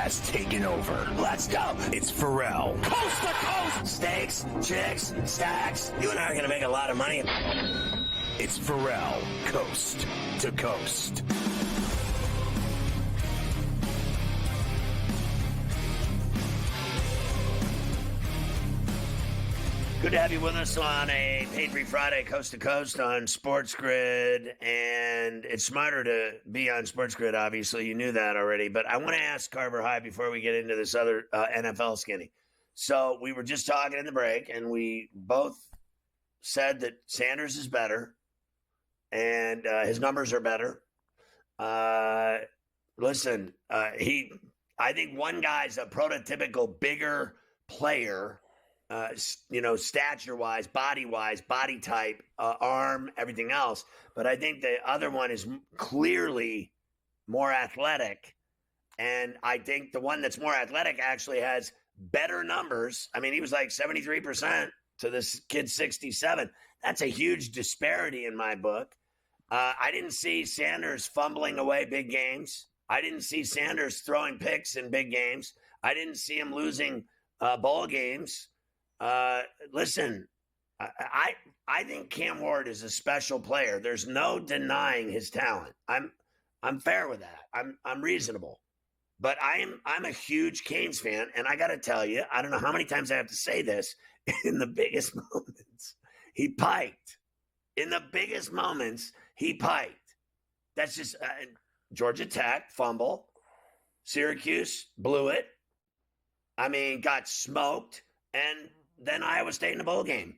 has taken over. Let's go. It's Ferrall. Coast to coast. Steaks, chicks, stacks. You and I are going to make a lot of money. It's Ferrall, coast to coast. Good to have you with us on a Paid-Free Friday, coast to coast on SportsGrid. And it's smarter to be on SportsGrid, obviously. You knew that already. But I want to ask Carver High before we get into this other NFL skinny. So we were just talking in the break, and we both said that Sanders is better, and his numbers are better. Listen, I think one guy's a prototypical bigger player, stature-wise, body-wise, body type, arm, everything else. But I think the other one is clearly more athletic. And I think the one that's more athletic actually has better numbers. I mean, he was like 73% to this kid 67. That's a huge disparity in my book. I didn't see Sanders fumbling away big games. I didn't see Sanders throwing picks in big games. I didn't see him losing bowl games. Listen, I think Cam Ward is a special player. There's no denying his talent. I'm fair with that. I'm reasonable. But I'm a huge Canes fan, and I got to tell you, I don't know how many times I have to say this, in the biggest moments, he piked. In the biggest moments, he piked. That's just Georgia Tech, fumble. Syracuse, blew it. I mean, got smoked. And then Iowa State in a bowl game.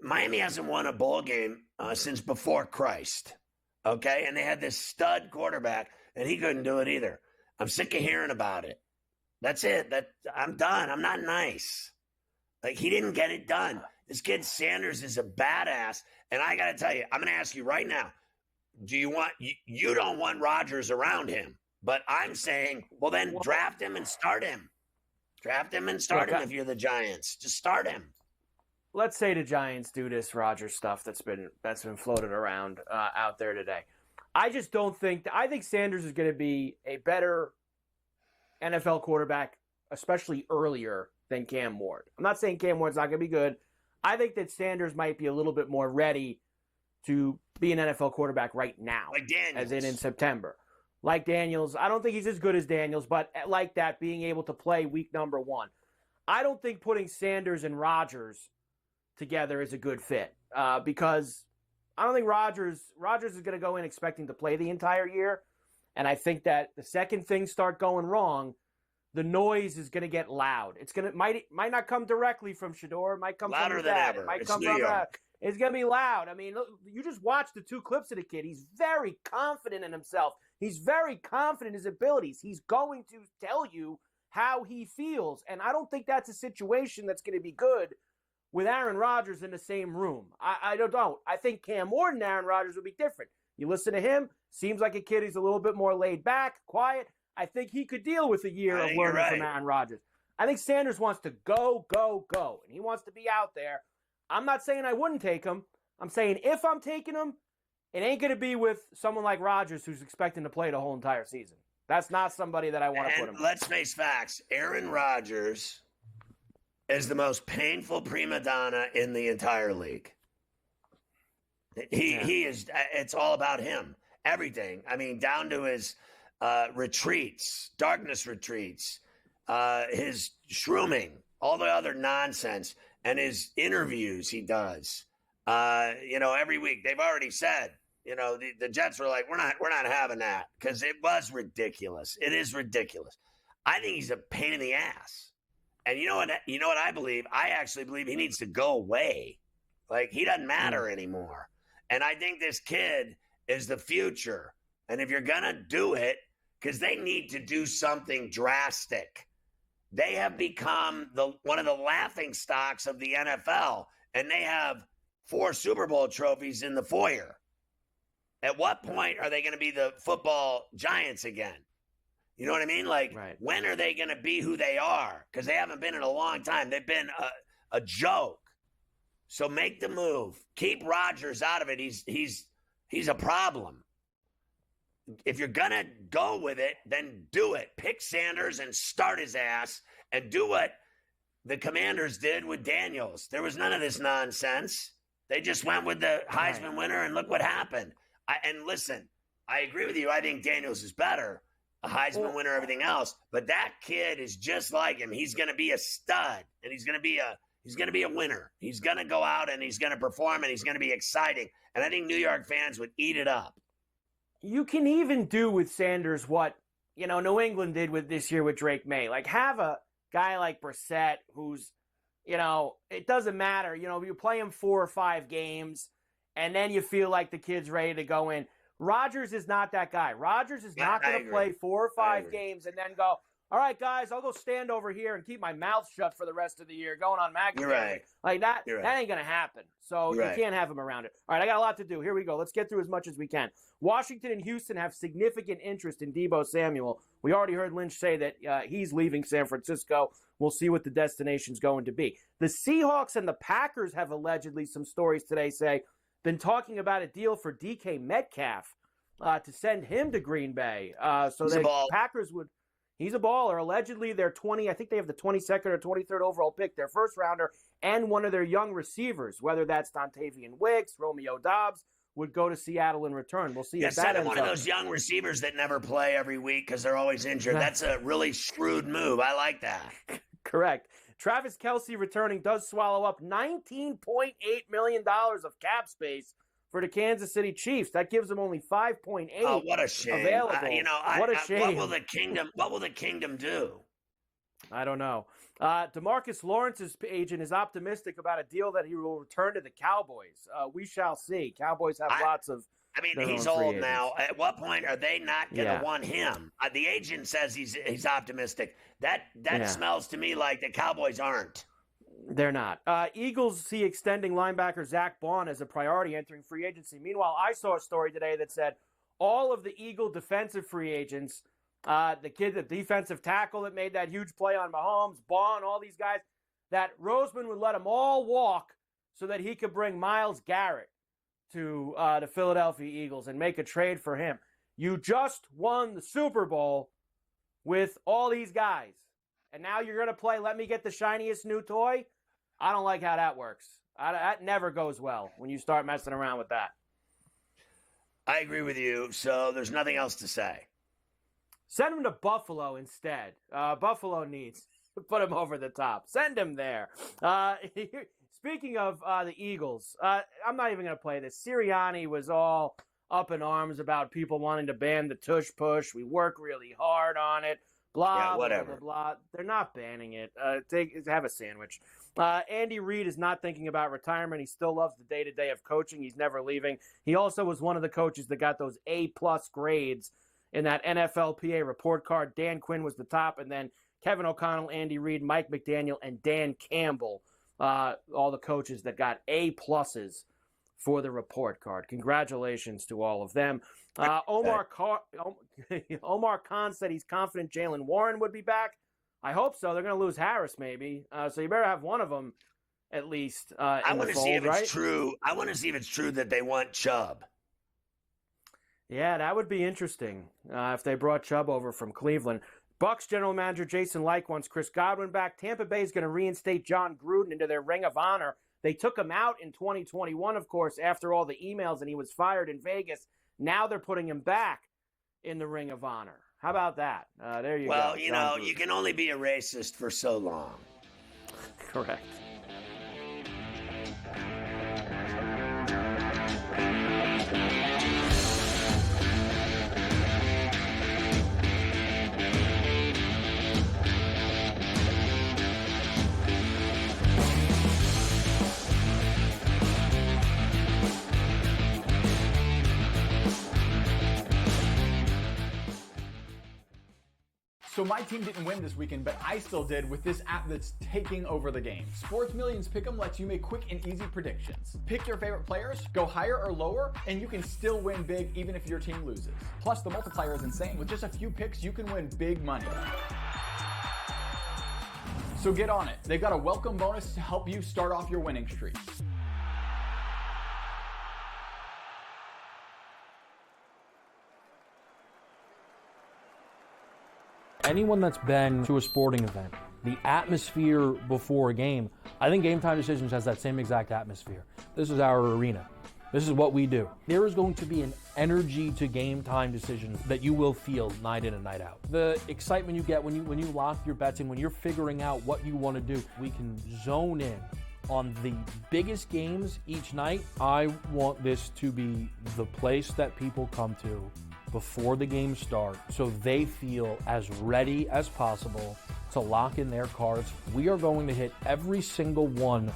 Miami hasn't won a bowl game since before Christ. Okay? And they had this stud quarterback, and he couldn't do it either. I'm sick of hearing about it. That's it. I'm done. I'm not nice. Like, he didn't get it done. This kid Sanders is a badass. And I got to tell you, I'm going to ask you right now, you don't want Rodgers around him. But I'm saying, well, then draft him and start him. Draft him and start him if you're the Giants. Just start him. Let's say the Giants do this Rodgers stuff that's been floated around out there today. I just don't think – I think Sanders is going to be a better NFL quarterback, especially earlier, than Cam Ward. I'm not saying Cam Ward's not going to be good. I think that Sanders might be a little bit more ready to be an NFL quarterback right now. Like Daniels. As in September. Like Daniels. I don't think he's as good as Daniels, but like that, being able to play week number 1. I don't think putting Sanders and Rodgers together is a good fit because I don't think Rodgers is going to go in expecting to play the entire year. And I think that the second things start going wrong, the noise is going to get loud. Might not come directly from Shador. It might come louder from than dad. ever. It might it's come New from York. It's going to be loud. I mean, look, you just watch the 2 clips of the kid. He's very confident in himself. He's very confident in his abilities. He's going to tell you how he feels. And I don't think that's a situation that's going to be good with Aaron Rodgers in the same room. I don't. I think Cam Ward and Aaron Rodgers would be different. You listen to him, seems like a kid who's a little bit more laid back, quiet. I think he could deal with a year of learning from Aaron Rodgers. I think Sanders wants to go, and he wants to be out there. I'm not saying I wouldn't take him. I'm saying if I'm taking him, it ain't going to be with someone like Rodgers who's expecting to play the whole entire season. That's not somebody that I want to put him. Let's face facts. Aaron Rodgers is the most painful prima donna in the entire league. He is. It's all about him. Everything. I mean, down to his retreats, darkness retreats, his shrooming, all the other nonsense, and his interviews he does. Every week they've already said. The Jets were like, we're not having that because it was ridiculous. It is ridiculous. I think he's a pain in the ass. And you know what I believe? I actually believe he needs to go away. Like, he doesn't matter anymore. And I think this kid is the future. And if you're going to do it, because they need to do something drastic. They have become one of the laughing stocks of the NFL. And they have 4 Super Bowl trophies in the foyer. At what point are they going to be the football giants again? You know what I mean? Like, When are they going to be who they are? Because they haven't been in a long time. They've been a joke. So make the move. Keep Rodgers out of it. He's a problem. if you're going to go with it, then do it. Pick Sanders and start his ass and do what the Commanders did with Daniels. There was none of this nonsense. They just went with the Heisman winner, and look what happened. And listen, I agree with you. I think Daniels is better, a Heisman winner, everything else. But that kid is just like him. He's going to be a stud, and he's going to be a winner. He's going to go out and he's going to perform, and he's going to be exciting. And I think New York fans would eat it up. You can even do with Sanders what, New England did with this year with Drake May. Like, have a guy like Brissett who's, it doesn't matter. You play him 4 or 5 games, and then you feel like the kid's ready to go in. Rodgers is not that guy. Rodgers is not going to play 4 or 5 games and then go, all right, guys, I'll go stand over here and keep my mouth shut for the rest of the year going on MAGA. You're right. Like that ain't going to happen. So you can't have him around it. All right, I got a lot to do. Here we go. Let's get through as much as we can. Washington and Houston have significant interest in Deebo Samuel. We already heard Lynch say that he's leaving San Francisco. We'll see what the destination's going to be. The Seahawks and the Packers have allegedly, some stories today say, been talking about a deal for DK Metcalf to send him to Green Bay. So the Packers would... He's a baller. Allegedly, they're I think they have the 22nd or 23rd overall pick, their first rounder, and one of their young receivers, whether that's Dontavian Wicks, Romeo Doubs, would go to Seattle in return. We'll see if that ends one of those young receivers that never play every week because they're always injured. That's a really shrewd move. I like that. Correct. Travis Kelce returning does swallow up $19.8 million of cap space for the Kansas City Chiefs. That gives them only 5.8. Oh, what a shame! Available. What a shame! What will the kingdom do? I don't know. DeMarcus Lawrence's agent is optimistic about a deal that he will return to the Cowboys. We shall see. Cowboys have lots of. I mean, he's old now. At what point are they not going to want him? The agent says he's optimistic. That smells to me like the Cowboys aren't. They're not. Eagles see extending linebacker Zach Bond as a priority entering free agency. Meanwhile, I saw a story today that said all of the Eagle defensive free agents, the defensive tackle that made that huge play on Mahomes, Bond, all these guys, that Roseman would let them all walk so that he could bring Myles Garrett to the Philadelphia Eagles and make a trade for him. You just won the Super Bowl with all these guys. And now you're going to play, let me get the shiniest new toy? I don't like how that works. That never goes well when you start messing around with that. I agree with you, so there's nothing else to say. Send him to Buffalo instead. Buffalo needs to put him over the top. Send him there. Speaking of the Eagles, I'm not even going to play this. Sirianni was all up in arms about people wanting to ban the tush push. We work really hard on it. Blah, whatever. Blah, blah, blah. They're not banning it. Have a sandwich. Andy Reid is not thinking about retirement. He still loves the day-to-day of coaching. He's never leaving. He also was one of the coaches that got those A-plus grades in that NFLPA report card. Dan Quinn was the top, and then Kevin O'Connell, Andy Reid, Mike McDaniel, and Dan Campbell, all the coaches that got A-pluses for the report card. Congratulations to all of them. Omar Khan said he's confident Jaylen Warren would be back. I hope so. They're going to lose Harris maybe. So you better have one of them at least I want to see if right? it's true. I want to see if it's true that they want Chubb. Yeah, that would be interesting if they brought Chubb over from Cleveland. Bucs general manager Jason Licht wants Chris Godwin back. Tampa Bay is going to reinstate John Gruden into their Ring of Honor. They took him out in 2021, of course, after all the emails, and he was fired in Vegas. Now they're putting him back in the Ring of Honor. How about that? There you go. Well, you can only be a racist for so long. Correct. So my team didn't win this weekend, but I still did with this app that's taking over the game. Sports Millions Pick'em lets you make quick and easy predictions. Pick your favorite players, go higher or lower, and you can still win big even if your team loses. Plus, the multiplier is insane. With just a few picks, you can win big money. So get on it. They've got a welcome bonus to help you start off your winning streak. anyone that's been to a sporting event, the atmosphere before a game, I think Game Time Decisions has that same exact atmosphere. This is our arena. This is what we do. There is going to be an energy to Game Time Decisions that you will feel night in and night out. The excitement you get when you lock your bets in, when you're figuring out what you want to do, we can zone in on the biggest games each night. I want this to be the place that people come to before the games start so they feel as ready as possible to lock in their cards. We are going to hit every single one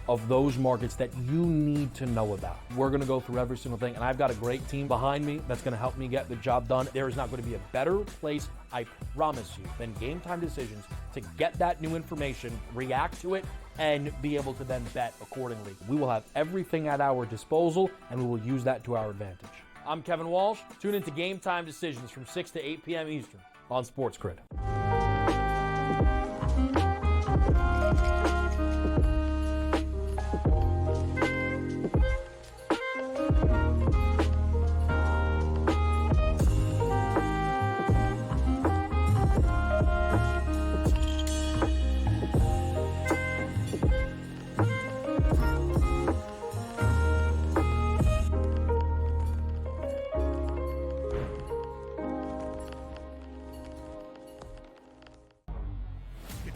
of those markets that you need to know about. We're going to go through every single thing, and I've got a great team behind me that's going to help me get the job done. There is not going to be a better place, I promise you, than Game Time Decisions to get that new information, react to it, and be able to then bet accordingly. We will have everything at our disposal, and we will use that to our advantage. I'm Kevin Walsh. Tune into Game Time Decisions from 6 to 8 p.m. Eastern on SportsGrid.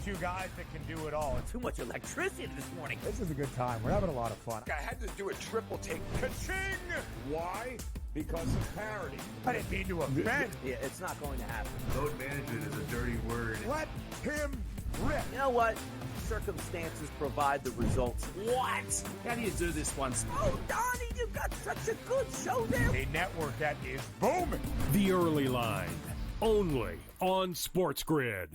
Two guys that can do it all. Too much electricity this morning. This is a good time. We're having a lot of fun. I had to do a triple take. Ka-ching! Why? Because of parity. I didn't mean to offend. Yeah, it's not going to happen. Load management is a dirty word. Let him rip. You know what? Circumstances provide the results. What? How do you do this once? Oh, Donnie, you got such a good show there. A network that is booming. The Early Line, only on SportsGrid.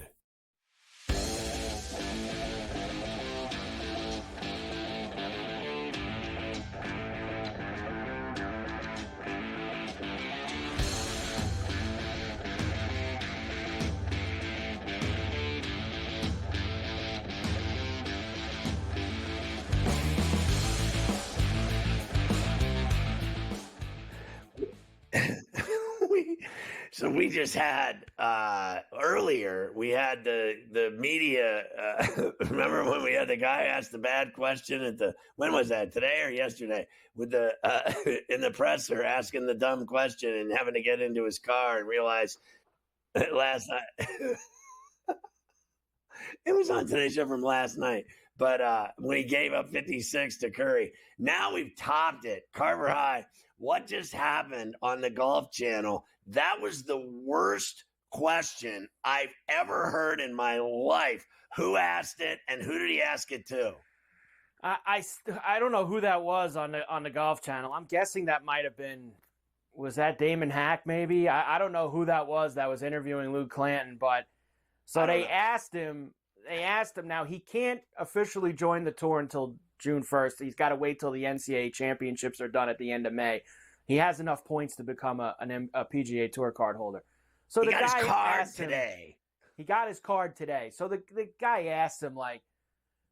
So we just had earlier. We had the media. Remember when we had the guy ask the bad question at the when was that? Today or yesterday? With the in the presser asking the dumb question and having to get into his car and realize last night it was on Today's Show from last night. But when he gave up 56 to Curry, now we've topped it. Carver High. What just happened on the Golf Channel? That was the worst question I've ever heard in my life. Who asked it, and who did he ask it to? I don't know who that was on the Golf Channel. I'm guessing that might have been, was that Damon Hack maybe? I don't know who that was interviewing Luke Clanton, but so they asked him. They asked him. Now he can't officially join the tour until June 1st. He's got to wait till the NCAA championships are done at the end of May. He has enough points to become a PGA Tour card holder. So the guy asked him today. He got his card today. So the guy asked him, like,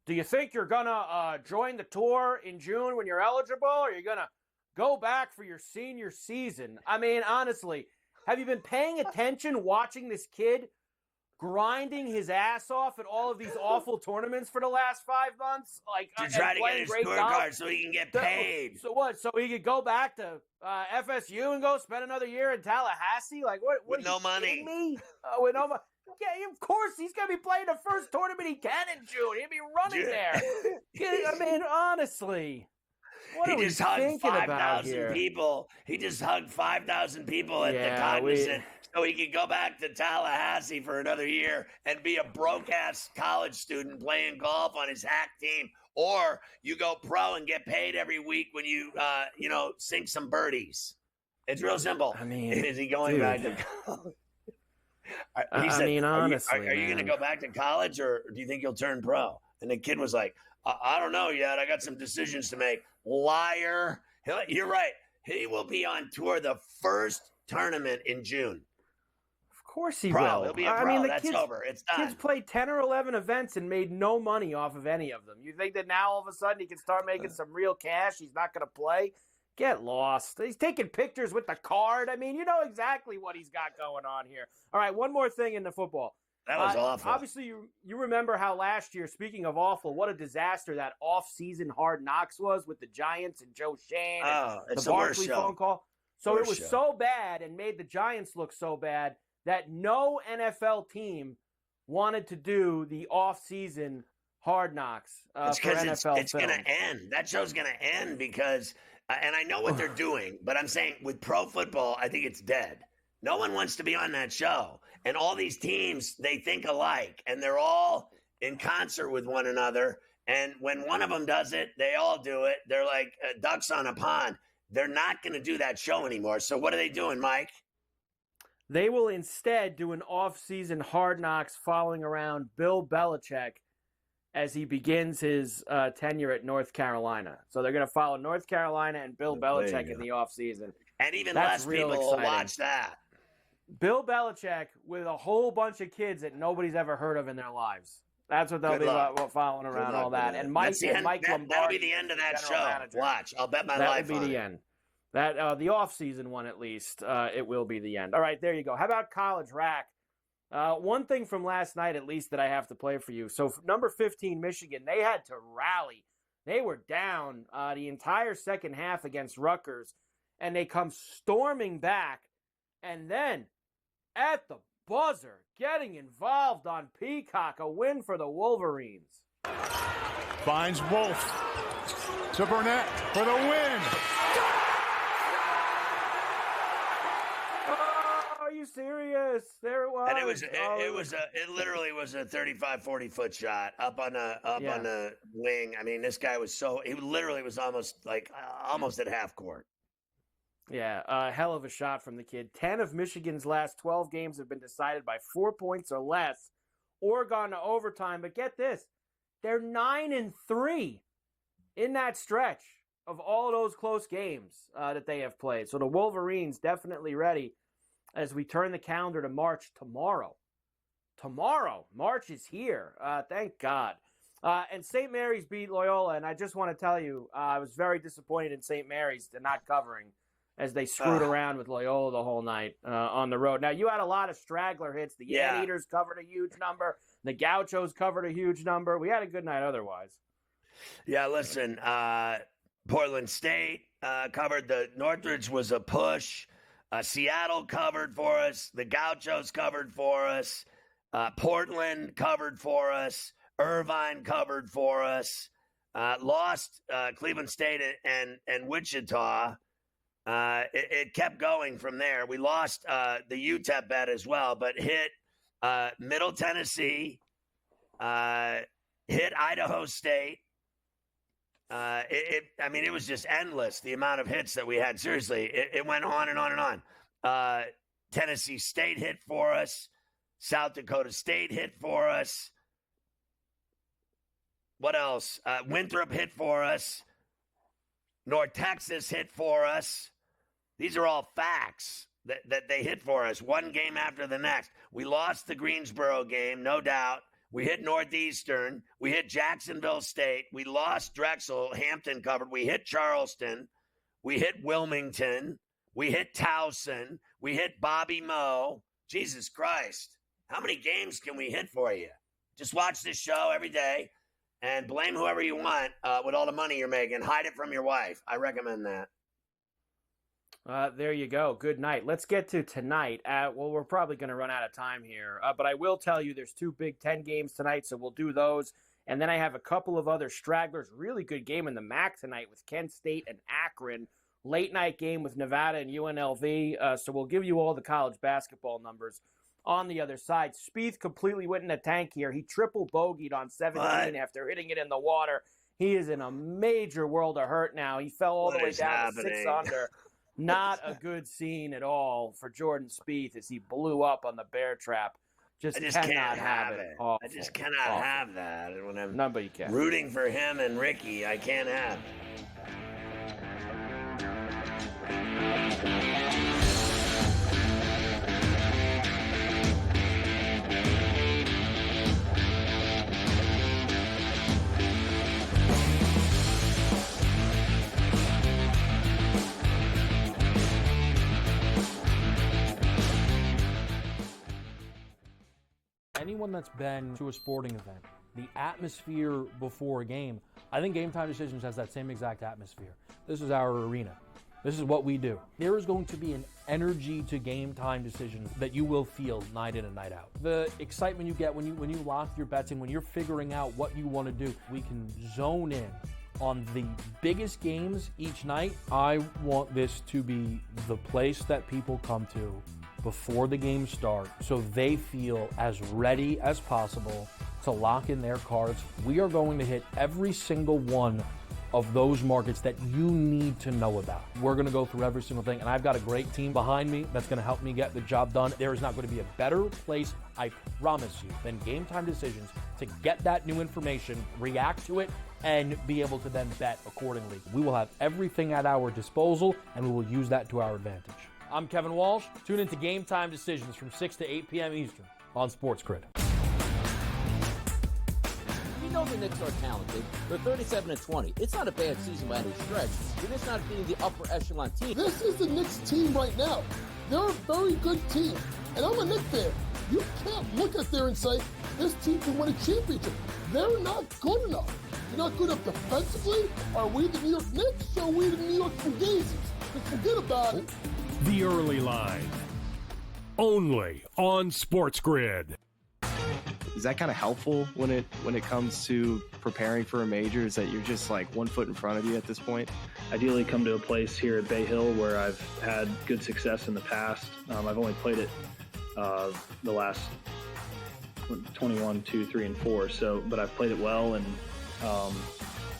do you think you're going to join the tour in June when you're eligible, or are you going to go back for your senior season? I mean, honestly, have you been paying attention watching this kid grinding his ass off at all of these awful tournaments for the last 5 months? Like, to try to get his tour card so he can get paid. So what? So he could go back to FSU and go spend another year in Tallahassee? Like, what with no money? Me? With no money? Yeah, of course he's going to be playing the first tournament he can in June. He'll be running there. I mean, honestly. What he just hugged 5,000 people. He just hugged 5,000 people at the Cognizant so he could go back to Tallahassee for another year and be a broke-ass college student playing golf on his hack team. Or you go pro and get paid every week when you, sink some birdies. It's real simple. I mean, is he going back to college? He said, honestly, are you going to go back to college, or do you think you'll turn pro? And the kid was like, I don't know yet. I got some decisions to make. Liar. You're right. He will be on tour the first tournament in June. Of course he will. He'll be a pro. I mean, that's over. It's done. Kids played 10 or 11 events and made no money off of any of them. You think that now all of a sudden he can start making some real cash? He's not going to play? Get lost. He's taking pictures with the card. I mean, you know exactly what he's got going on here. All right, one more thing in the football. That was awful. Obviously, you remember how last year, speaking of awful, what a disaster that off-season Hard Knocks was with the Giants and Joe Shane and the Barkley phone call. So it was so bad and made the Giants look so bad that no NFL team wanted to do the off-season Hard Knocks it's for NFL it's going to end. That show's going to end because, and I know what they're doing, but I'm saying with pro football, I think it's dead. No one wants to be on that show. And all these teams, they think alike, and they're all in concert with one another. And when one of them does it, they all do it. They're like ducks on a pond. They're not going to do that show anymore. So what are they doing, Mike? They will instead do an off-season Hard Knocks following around Bill Belichick as he begins his tenure at North Carolina. So they're going to follow North Carolina and Bill Belichick in the offseason. And even less people will watch that. Bill Belichick with a whole bunch of kids that nobody's ever heard of in their lives. That's what they'll be following around all that. And Mike Lombardi, that'll be the end of that show. Manager. Watch. I'll bet my life That will be the end. That the off-season one, at least, it will be the end. All right, there you go. How about College Rack? One thing from last night, at least, that I have to play for you. So number 15, Michigan, they had to rally. They were down the entire second half against Rutgers, and they come storming back. And then, at the buzzer, getting involved on Peacock, a win for the Wolverines. Finds Wolf to Burnett for the win. Are you serious? There it was. And it literally was a 35, 40-foot shot up on the wing. I mean, this guy was he literally was almost at half court. Yeah, a hell of a shot from the kid. 10 of Michigan's last 12 games have been decided by 4 points or less or gone to overtime. But get this, they're 9-3 in that stretch of all those close games that they have played. So the Wolverines definitely ready as we turn the calendar to March tomorrow. March is here. Thank God. And St. Mary's beat Loyola, and I just want to tell you, I was very disappointed in St. Mary's to not covering as they screwed around with Loyola the whole night on the road. Now, you had a lot of straggler hits. The Anteaters covered a huge number. The Gauchos covered a huge number. We had a good night otherwise. Yeah, listen, Portland State covered. The Northridge was a push. Seattle covered for us. The Gauchos covered for us. Portland covered for us. Irvine covered for us. Lost Cleveland State and Wichita. It kept going from there. We lost the UTEP bet as well, but hit Middle Tennessee, hit Idaho State. It was just endless, the amount of hits that we had. Seriously, it went on and on and on. Tennessee State hit for us. South Dakota State hit for us. What else? Winthrop hit for us. North Texas hit for us. These are all facts that they hit for us one game after the next. We lost the Greensboro game, no doubt. We hit Northeastern. We hit Jacksonville State. We lost Drexel. Hampton covered. We hit Charleston. We hit Wilmington. We hit Towson. We hit Bobby Moe. Jesus Christ. How many games can we hit for you? Just watch this show every day and blame whoever you want with all the money you're making. Hide it from your wife. I recommend that. There you go. Good night. Let's get to tonight. We're probably going to run out of time here, but I will tell you there's 2 Big Ten games tonight, so we'll do those. And then I have a couple of other stragglers. Really good game in the MAC tonight with Kent State and Akron. Late night game with Nevada and UNLV. So we'll give you all the college basketball numbers on the other side. Spieth completely went in the tank here. He triple bogeyed on 17 after hitting it in the water. He is in a major world of hurt now. He fell all the way down to 6 under. Not a good scene at all for Jordan Spieth as he blew up on the bear trap. I just cannot have it. Awful. I just cannot have that. And when I'm Nobody can. Rooting for him and Ricky, I can't have it. Anyone anyone that's been to a sporting event, the atmosphere before a game, I think Game Time Decisions has that same exact atmosphere. This is our arena. This is what we do. There is going to be an energy to Game Time Decisions that you will feel night in and night out. The excitement you get when you lock your bets in, when you're figuring out what you want to do, we can zone in on the biggest games each night. I want this to be the place that people come to before the games start so they feel as ready as possible to lock in their cards. We are going to hit every single one of those markets that you need to know about. We're going to go through every single thing, and I've got a great team behind me that's going to help me get the job done. There is not going to be a better place, I promise you, than Game Time Decisions to get that new information, react to it, and be able to then bet accordingly. We will have everything at our disposal, and we will use that to our advantage. I'm Kevin Walsh. Tune into Game Time Decisions from 6 to 8 p.m. Eastern on SportsGrid. We know the Knicks are talented. They're 37-20. It's not a bad season by any stretch. They're just not being the upper echelon team. This is the Knicks team right now. They're a very good team. And I'm a Knicks fan. You can't look at there and say, this team can win a championship. They're not good enough. They're not good enough defensively. Are we the New York Knicks or are we the New York Fugazis? Just forget about it. The Early Line. Only on SportsGrid. Is that kind of helpful when it comes to preparing for a major? Is that you're just like 1 foot in front of you at this point? Ideally come to a place here at Bay Hill where I've had good success in the past. I've only played it the last 21, 2, 3, and 4. So, but I've played it well, and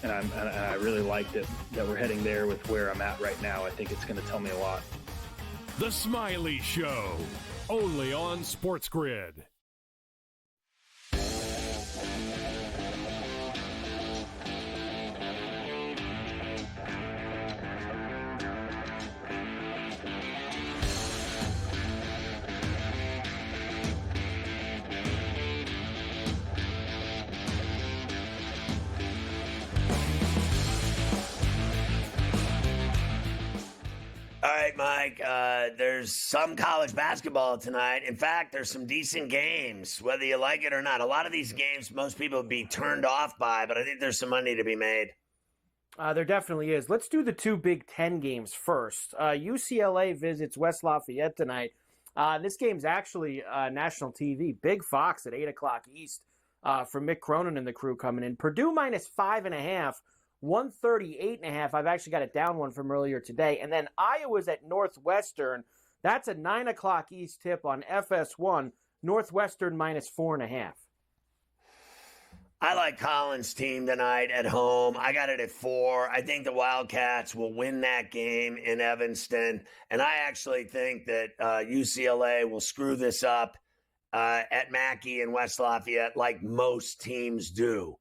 I really liked it that we're heading there with where I'm at right now. I think it's going to tell me a lot. The Smiley Show, only on SportsGrid. All right, Mike, there's some college basketball tonight. In fact, there's some decent games, whether you like it or not. A lot of these games most people would be turned off by, but I think there's some money to be made. There definitely is. Let's do the two Big Ten games first. UCLA visits West Lafayette tonight. This game's actually national TV. Big Fox at 8 o'clock East for Mick Cronin and the crew coming in. Purdue minus 5.5. 138.5. I've actually got it down one from earlier today. And then Iowa's at Northwestern. That's a 9 o'clock East tip on FS1. Northwestern minus 4.5. I like Collins' team tonight at home. I got it at 4. I think the Wildcats will win that game in Evanston. And I actually think that UCLA will screw this up at Mackey and West Lafayette like most teams do.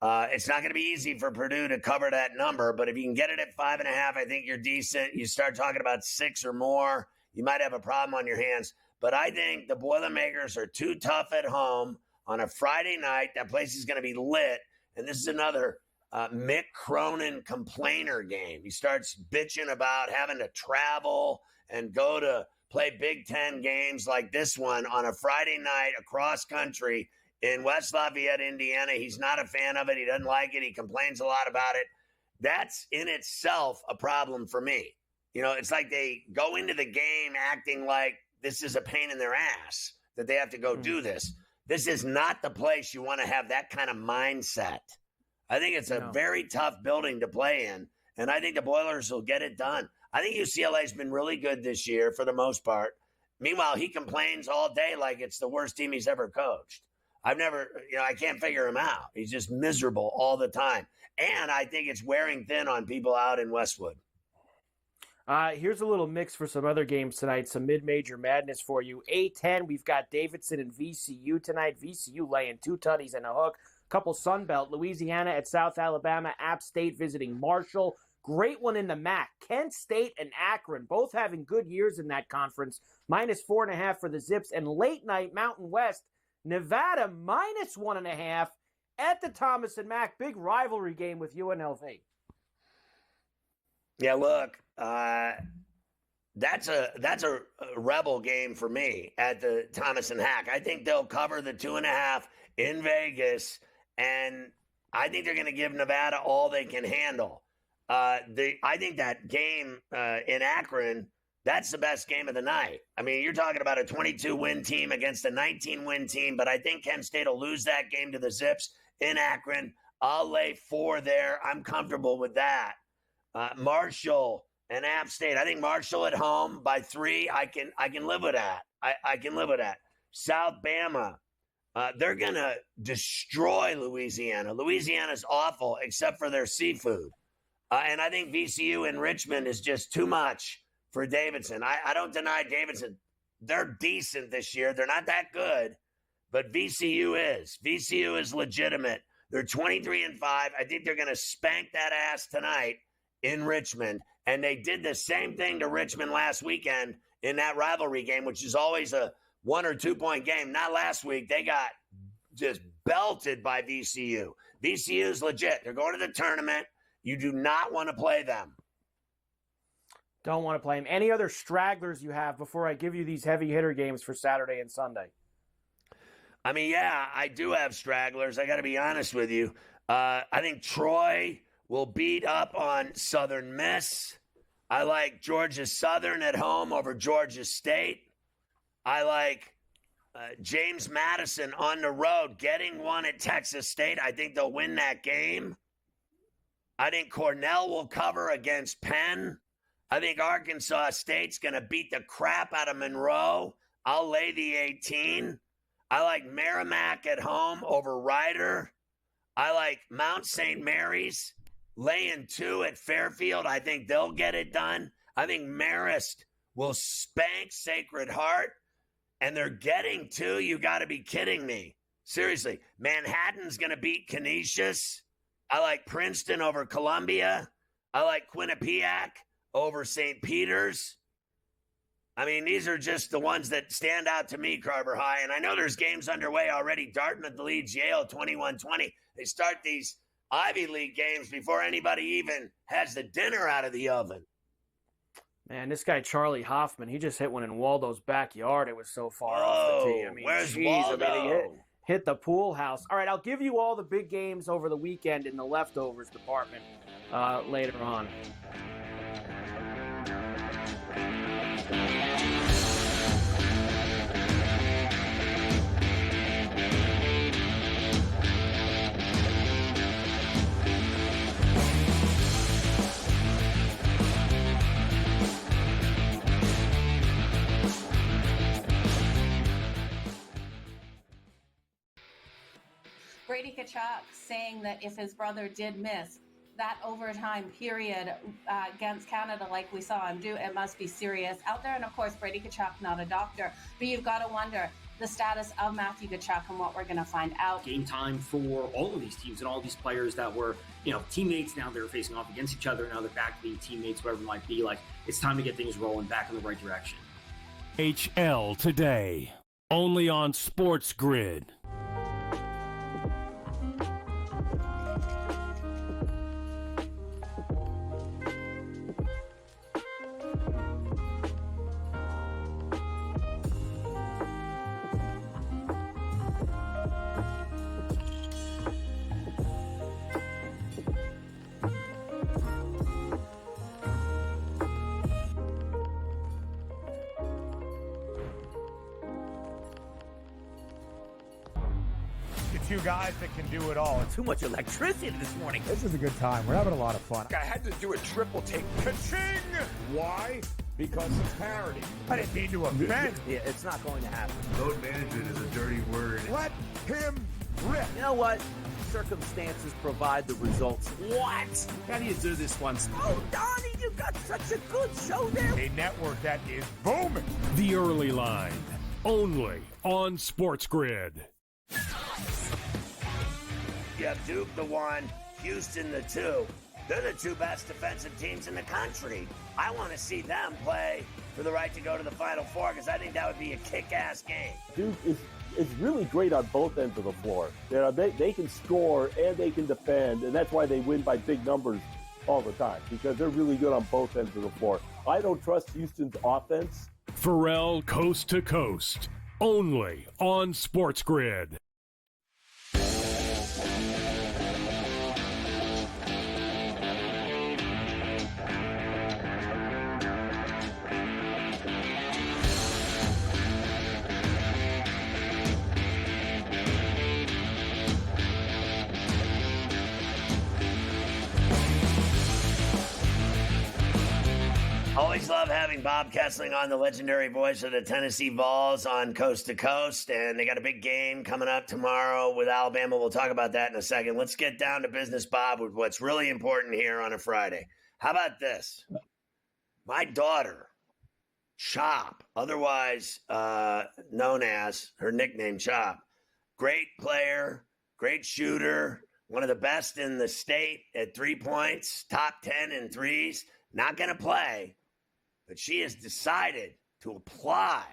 It's not going to be easy for Purdue to cover that number, but if you can get it at 5.5, I think you're decent. You start talking about 6 or more, you might have a problem on your hands. But I think the Boilermakers are too tough at home on a Friday night. That place is going to be lit. And this is another Mick Cronin complainer game. He starts bitching about having to travel and go to play Big Ten games like this one on a Friday night across country in West Lafayette, Indiana. He's not a fan of it. He doesn't like it. He complains a lot about it. That's in itself a problem for me. You know, it's like they go into the game acting like this is a pain in their ass, that they have to go do this. This is not the place you want to have that kind of mindset. I think it's a very tough building to play in, and I think the Boilers will get it done. I think UCLA's been really good this year for the most part. Meanwhile, he complains all day like it's the worst team he's ever coached. I can't figure him out. He's just miserable all the time. And I think it's wearing thin on people out in Westwood. Here's a little mix for some other games tonight, some mid-major madness for you. A10, we've got Davidson and VCU tonight. VCU laying 2 tutties and a hook. Couple Sunbelt, Louisiana at South Alabama, App State visiting Marshall. Great one in the MAC. Kent State and Akron, both having good years in that conference. Minus 4.5 for the Zips. And late night, Mountain West, Nevada minus 1.5 at the Thomas and Mack. Big rivalry game with UNLV. Yeah, look, That's a rebel game for me at the Thomas and Hack. I think they'll cover the 2.5 in Vegas, and I think they're going to give Nevada all they can handle. I think that game in Akron, that's the best game of the night. I mean, you're talking about a 22-win team against a 19-win team, but I think Kent State will lose that game to the Zips in Akron. I'll lay 4 there. I'm comfortable with that. Marshall and App State. I think Marshall at home by 3. I can live with that. I can live with that. South Bama. They're going to destroy Louisiana. Louisiana's awful except for their seafood. And I think VCU in Richmond is just too much for Davidson. I don't deny Davidson. They're decent this year. They're not that good, but VCU is. VCU is legitimate. They're 23-5. I think they're going to spank that ass tonight in Richmond. And they did the same thing to Richmond last weekend in that rivalry game, which is always a 1 or 2 point game. Not last week. They got just belted by VCU. VCU is legit. They're going to the tournament. You do not want to play them. Don't want to play them. Any other stragglers you have before I give you these heavy hitter games for Saturday and Sunday? I mean, yeah, I do have stragglers. I got to be honest with you. I think Troy will beat up on Southern Miss. I like Georgia Southern at home over Georgia State. I like James Madison on the road getting one at Texas State. I think they'll win that game. I think Cornell will cover against Penn. I think Arkansas State's going to beat the crap out of Monroe. I'll lay the 18. I like Merrimack at home over Rider. I like Mount St. Mary's laying 2 at Fairfield. I think they'll get it done. I think Marist will spank Sacred Heart. And they're getting 2. You got to be kidding me. Seriously. Manhattan's going to beat Canisius. I like Princeton over Columbia. I like Quinnipiac over St. Peter's. I mean, these are just the ones that stand out to me, Carver High. And I know there's games underway already. Dartmouth leads Yale 21-20. They start these Ivy League games before anybody even has the dinner out of the oven. Man, this guy Charlie Hoffman, he just hit one in Waldo's backyard. It was so far off the tee. I mean, where's Waldo? I mean, he hit the pool house. All right, I'll give you all the big games over the weekend in the leftovers department later on. Brady Tkachuk saying that if his brother did miss that overtime period against Canada like we saw him do, it must be serious out there. And of course, Brady Tkachuk, not a doctor, but you've got to wonder the status of Matthew Tkachuk and what we're going to find out. Game time for all of these teams and all these players that were, teammates. Now they're facing off against each other. Now they're back to being teammates, whatever it might be. Like, it's time to get things rolling back in the right direction. HL today, only on SportsGrid. Two guys that can do it all. Too much electricity this morning. This is a good time. We're having a lot of fun. I had to do a triple take. Ka-ching! Why? Because of parity. I didn't mean to offend. Yeah, it's not going to happen. Load management is a dirty word. Let him rip. You know what? Circumstances provide the results. What? How do you do this once? Oh, Donnie, you got such a good show there. A network that is booming. The Early Line, only on SportsGrid. You have Duke the 1, Houston the 2. They're the 2 best defensive teams in the country. I want to see them play for the right to go to the Final Four because I think that would be a kick-ass game. Duke is really great on both ends of the floor. They can score and they can defend, and that's why they win by big numbers all the time because they're really good on both ends of the floor. I don't trust Houston's offense. Ferrall Coast to Coast, only on SportsGrid. Always love having Bob Kessling on, the legendary voice of the Tennessee Vols on Coast to Coast. And they got a big game coming up tomorrow with Alabama. We'll talk about that in a second. Let's get down to business, Bob, with what's really important here on a Friday. How about this? My daughter, Chop, otherwise known as her nickname Chop, great player, great shooter, one of the best in the state at 3 points, top 10 in threes, not going to play. But she has decided to apply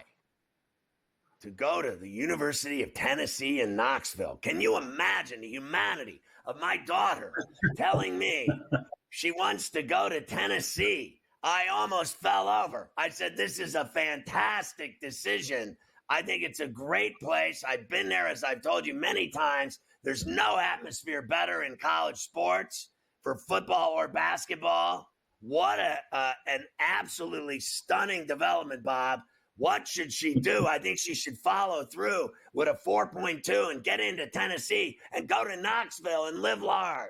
to go to the University of Tennessee in Knoxville. Can you imagine the humanity of my daughter telling me she wants to go to Tennessee? I almost fell over. I said, this is a fantastic decision. I think it's a great place. I've been there, as I've told you many times. There's no atmosphere better in college sports for football or basketball. What an absolutely stunning development, Bob. What should she do? I think she should follow through with a 4.2 and get into Tennessee and go to Knoxville and live large.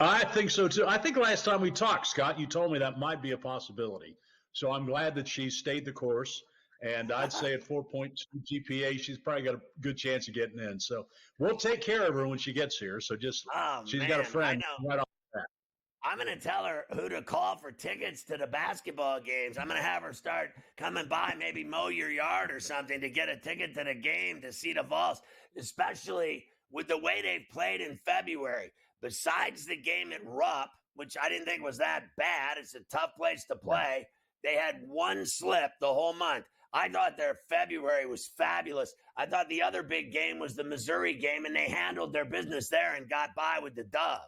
I think so, too. I think last time we talked, Scott, you told me that might be a possibility. So I'm glad that she stayed the course. And I'd say at 4.2 GPA, she's probably got a good chance of getting in. So we'll take care of her when she gets here. So she's got a friend right off the bat. I'm going to tell her who to call for tickets to the basketball games. I'm going to have her start coming by, maybe mow your yard or something to get a ticket to the game to see the Vols, especially with the way they've played in February. Besides the game at Rupp, which I didn't think was that bad, it's a tough place to play. They had one slip the whole month. I thought their February was fabulous. I thought the other big game was the Missouri game, and they handled their business there and got by with the dub.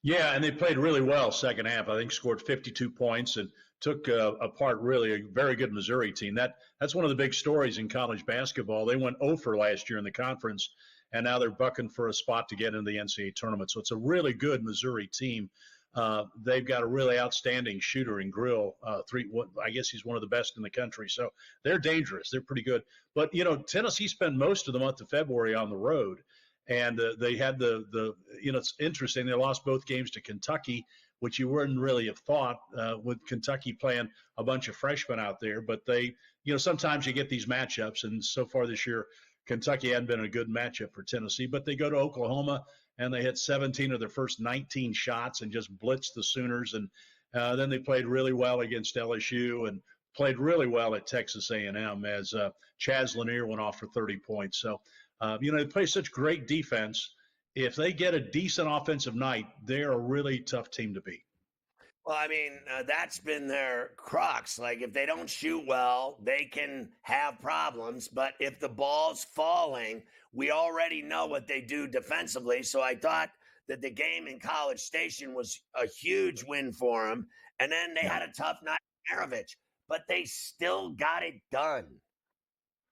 Yeah, and they played really well second half. I think scored 52 points and took apart really a very good Missouri team. That's one of the big stories in college basketball. They went 0 for last year in the conference, and now they're bucking for a spot to get into the NCAA tournament. So it's a really good Missouri team. They've got a really outstanding shooter in Grill. I guess he's one of the best in the country. So they're dangerous. They're pretty good. But, Tennessee spent most of the month of February on the road. And they had it's interesting. They lost both games to Kentucky, which you wouldn't really have thought with Kentucky playing a bunch of freshmen out there. But sometimes you get these matchups. And so far this year, Kentucky hadn't been a good matchup for Tennessee. But they go to Oklahoma, and they hit 17 of their first 19 shots and just blitzed the Sooners. And then they played really well against LSU and played really well at Texas A&M as Chaz Lanier went off for 30 points. So, they play such great defense. If they get a decent offensive night, they're a really tough team to beat. Well, I mean, that's been their crux. Like, if they don't shoot well, they can have problems. But if the ball's falling, we already know what they do defensively. So I thought that the game in College Station was a huge win for them. And then they had a tough night in Maravich, but they still got it done.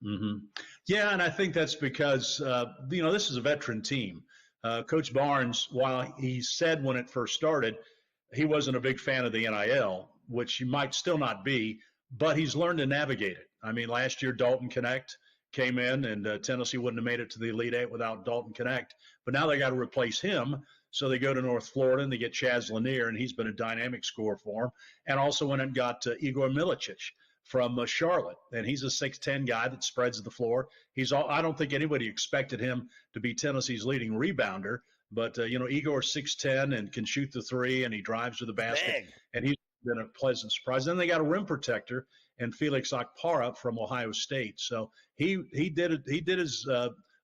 Mm-hmm. Yeah, and I think that's because, this is a veteran team. Coach Barnes, while he said when it first started, he wasn't a big fan of the NIL, which he might still not be, but he's learned to navigate it. I mean, last year, Dalton Connect came in, and Tennessee wouldn't have made it to the Elite Eight without Dalton Connect. But now they got to replace him, so they go to North Florida, and they get Chaz Lanier, and he's been a dynamic scorer for them. And also went and got Igor Milicic from Charlotte, and he's a 6'10" guy that spreads the floor. I don't think anybody expected him to be Tennessee's leading rebounder, but Igor's 6'10" and can shoot the three, and he drives to the basket, and he's been a pleasant surprise. Then they got a rim protector and Felix Okpara from Ohio State, so he did his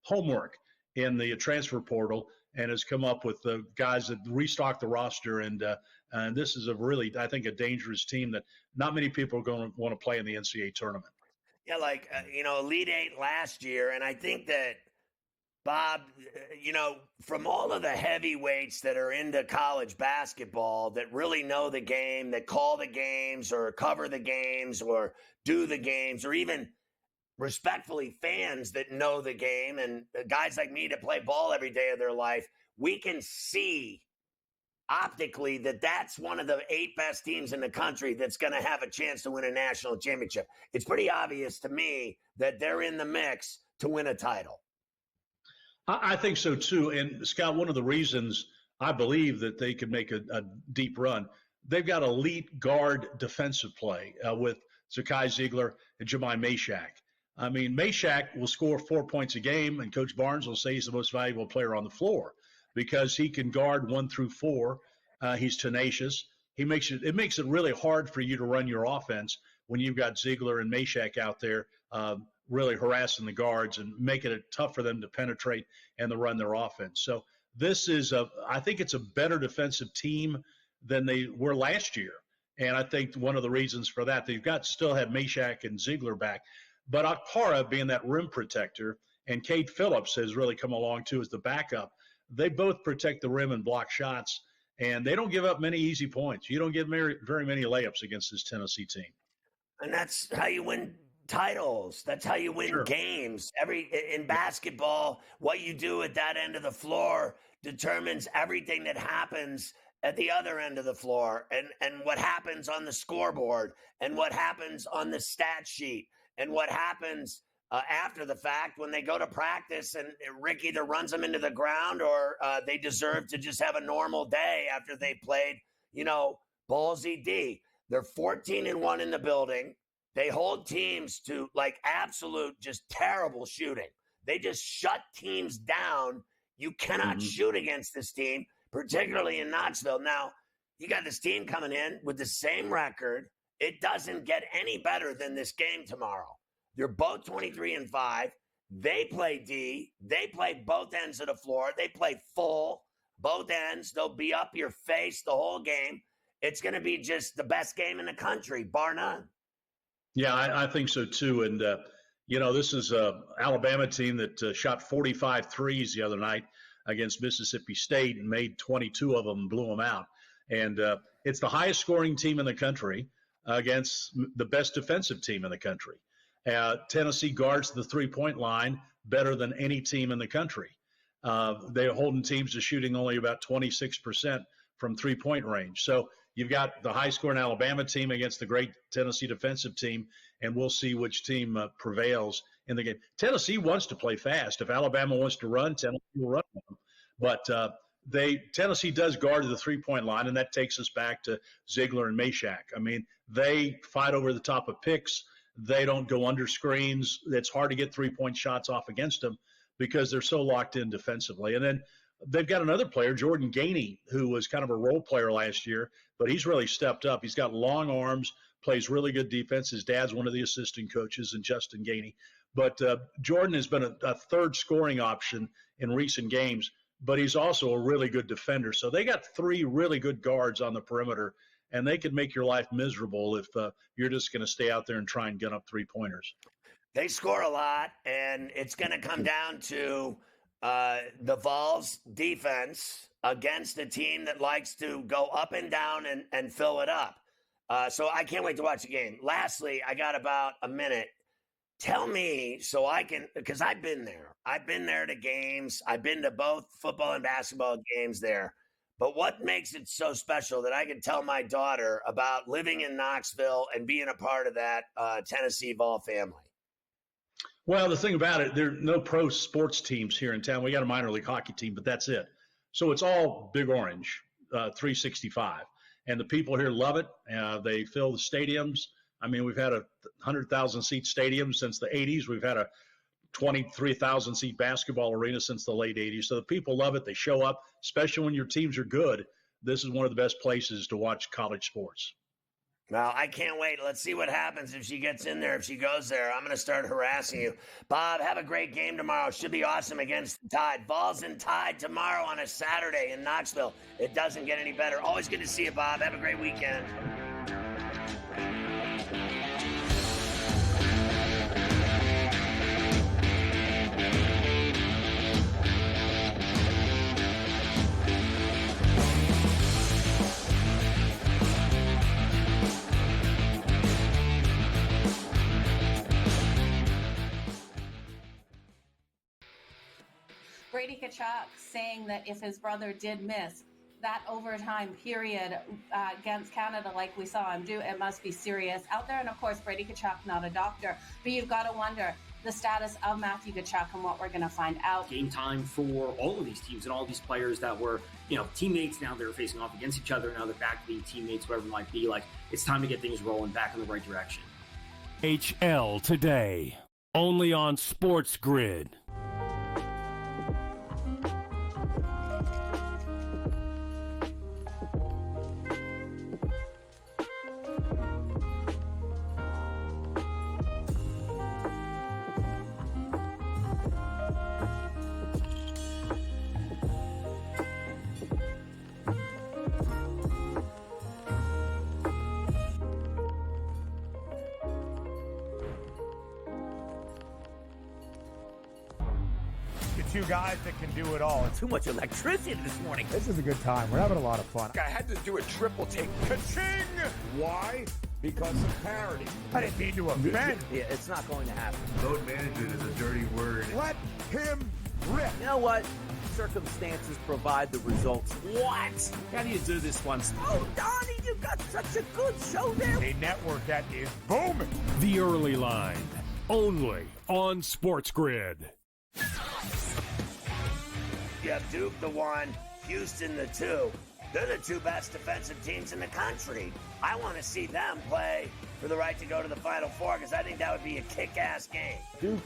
homework in the transfer portal and has come up with the guys that restock the roster. And this is I think, a dangerous team that not many people are going to want to play in the NCAA tournament. Yeah, Elite Eight last year. And I think that Bob, from all of the heavyweights that are into college basketball that really know the game, that call the games or cover the games or do the games, or even respectfully fans that know the game, and guys like me that play ball every day of their life, we can see optically that that's one of the 8 best teams in the country that's going to have a chance to win a national championship. It's pretty obvious to me that they're in the mix to win a title. I think so too. And Scott, one of the reasons I believe that they could make a deep run, they've got elite guard defensive play with Zakai Ziegler and Jemai Mashak. I mean, Mashak will score 4 points a game, and Coach Barnes will say he's the most valuable player on the floor because he can guard 1 through 4. He's tenacious. It makes it really hard for you to run your offense when you've got Ziegler and Mashak out there really harassing the guards and making it tough for them to penetrate and to run their offense. So this is I think it's a better defensive team than they were last year. And I think one of the reasons for that, they've still had Mashak and Ziegler back, but Okpara being that rim protector, and Cade Phillips has really come along too as the backup. They both protect the rim and block shots, and they don't give up many easy points. You don't get very many layups against this Tennessee team. And that's how you win titles. That's how you win games. In basketball, what you do at that end of the floor determines everything that happens at the other end of the floor, and what happens on the scoreboard, and what happens on the stat sheet, and what happens after the fact when they go to practice and Rick either runs them into the ground or they deserve to just have a normal day after they played, ballsy D. They're 14-1 in the building. They hold teams to like absolute just terrible shooting. They just shut teams down. You cannot shoot against this team, particularly in Knoxville. Now, you got this team coming in with the same record. It doesn't get any better than this game tomorrow. They're both 23-5. They play D. They play both ends of the floor. They play full, both ends. They'll be up your face the whole game. It's going to be just the best game in the country, bar none. Yeah, I think so too. And, this is an Alabama team that shot 45 threes the other night against Mississippi State and made 22 of them and blew them out. And it's the highest scoring team in the country against the best defensive team in the country. Tennessee guards the three-point line better than any team in the country. They're holding teams to shooting only about 26% from three-point range. So you've got the high-scoring Alabama team against the great Tennessee defensive team, and we'll see which team prevails in the game. Tennessee wants to play fast. If Alabama wants to run, Tennessee will run them. But Tennessee does guard the three-point line, and that takes us back to Ziegler and Mashak. I mean, they fight over the top of picks. They don't go under screens. It's hard to get three-point shots off against them because they're so locked in defensively. And then they've got another player, Jordan Gainey, who was kind of a role player last year, but he's really stepped up. He's got long arms, plays really good defense. His dad's one of the assistant coaches, and Justin Gainey. But Jordan has been a third scoring option in recent games, but he's also a really good defender. So they got 3 really good guards on the perimeter, and they could make your life miserable if you're just going to stay out there and try and gun up three-pointers. They score a lot, and it's going to come down to the Vols defense against a team that likes to go up and down and fill it up. So I can't wait to watch the game. Lastly, I got about a minute. Tell me so I can, because I've been there. I've been there to games. I've been to both football and basketball games there. But what makes it so special that I can tell my daughter about living in Knoxville and being a part of that Tennessee Vol family? Well, the thing about it, there are no pro sports teams here in town. We got a minor league hockey team, but that's it. So it's all Big Orange, 365. And the people here love it. They fill the stadiums. I mean, we've had a 100,000-seat stadium since the 80s. We've had a 23,000-seat basketball arena since the late 80s. So the people love it. They show up, especially when your teams are good. This is one of the best places to watch college sports. Well, I can't wait. Let's see what happens if she gets in there, if she goes there. I'm going to start harassing you. Bob, have a great game tomorrow. Should be awesome against the Tide. Vols and Tide tomorrow on a Saturday in Knoxville. It doesn't get any better. Always good to see you, Bob. Have a great weekend. Brady Kachuk saying that if his brother did miss that overtime period against Canada like we saw him do, it must be serious out there. And of course, Brady Kachuk, not a doctor, but you've got to wonder the status of Matthew Kachuk and what we're going to find out. Game time for all of these teams and all these players that were, teammates. Now they're facing off against each other. Now they're back to being teammates, whatever it might be. Like, it's time to get things rolling back in the right direction. HL today, only on SportsGrid. Two guys that can do it all. Too much electricity this morning. This is a good time. We're having a lot of fun. I had to do a triple take. Ka-ching! Why? Because of parity. I didn't mean to offend. Yeah, it's not going to happen. Load management is a dirty word. Let him rip. You know what? Circumstances provide the results. What? How do you do this once? Oh, Donnie, you got such a good show there. A network that is booming. The Early Line, only on SportsGrid. You have Duke the 1, Houston the 2. They're the two best defensive teams in the country. I want to see them play for the right to go to the Final Four because I think that would be a kick-ass game. Duke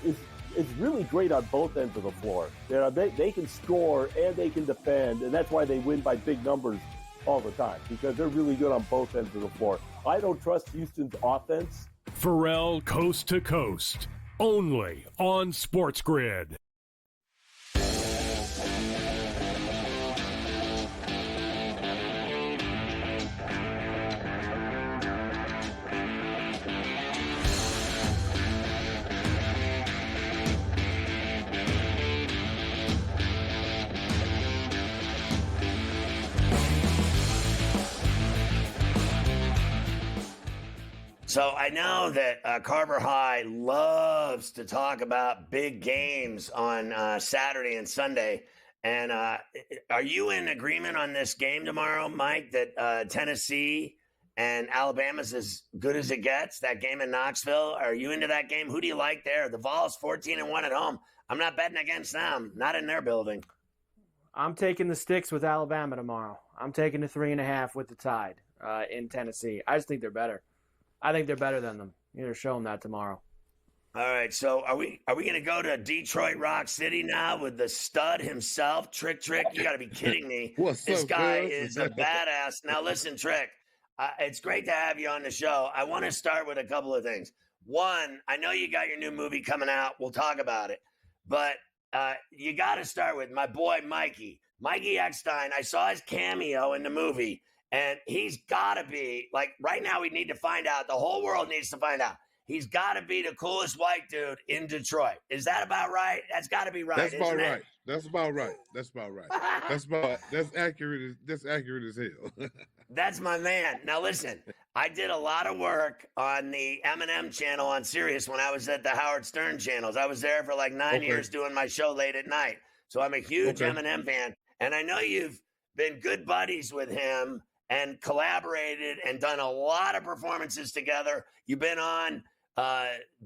is really great on both ends of the floor. They can score and they can defend, and that's why they win by big numbers all the time, because they're really good on both ends of the floor. I don't trust Houston's offense. Ferrall Coast to Coast, only on SportsGrid. So I know that Carver High loves to talk about big games on Saturday and Sunday. And are you in agreement on this game tomorrow, Mike, that Tennessee and Alabama's as good as it gets, that game in Knoxville? Are you into that game? Who do you like there? The Vols 14-1 at home. I'm not betting against them, not in their building. I'm taking the sticks with Alabama tomorrow. I'm taking the 3.5 with the Tide in Tennessee. I just think they're better. I think they're better than them. You're going to show them that tomorrow. All right, so are we going to go to Detroit Rock City now with the stud himself, Trick? You got to be kidding me. This guy is a badass. Now listen, Trick, it's great to have you on the show. I want to start with a couple of things. One, I know you got your new movie coming out. We'll talk about it. But you got to start with my boy Mikey Eckstein. I saw his cameo in the movie. And he's got to be, like, right now we need to find out. The whole world needs to find out. He's got to be the coolest white dude in Detroit. Is that about right? That's got to be right. That's about right. That's about right. That's accurate. That's accurate as hell. That's my man. Now listen, I did a lot of work on the M&M channel on Sirius when I was at the Howard Stern channels. I was there for like 9 years doing my show late at night. So I'm a huge M&M fan. And I know you've been good buddies with him and collaborated and done a lot of performances together. You've been on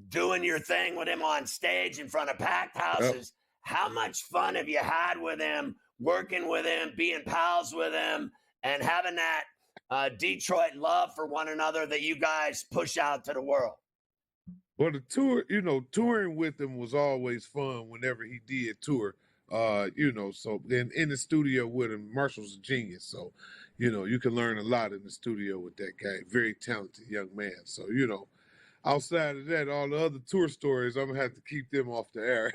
doing your thing with him on stage in front of packed houses. Yep. How much fun have you had with him, working with him, being pals with him, and having that Detroit love for one another that you guys push out to the world? Well, the tour, touring with him was always fun whenever he did tour. So then in the studio with him, Marshall's a genius. So, you can learn a lot in the studio with that guy. Very talented young man. So, outside of that, all the other tour stories, I'm going to have to keep them off the air.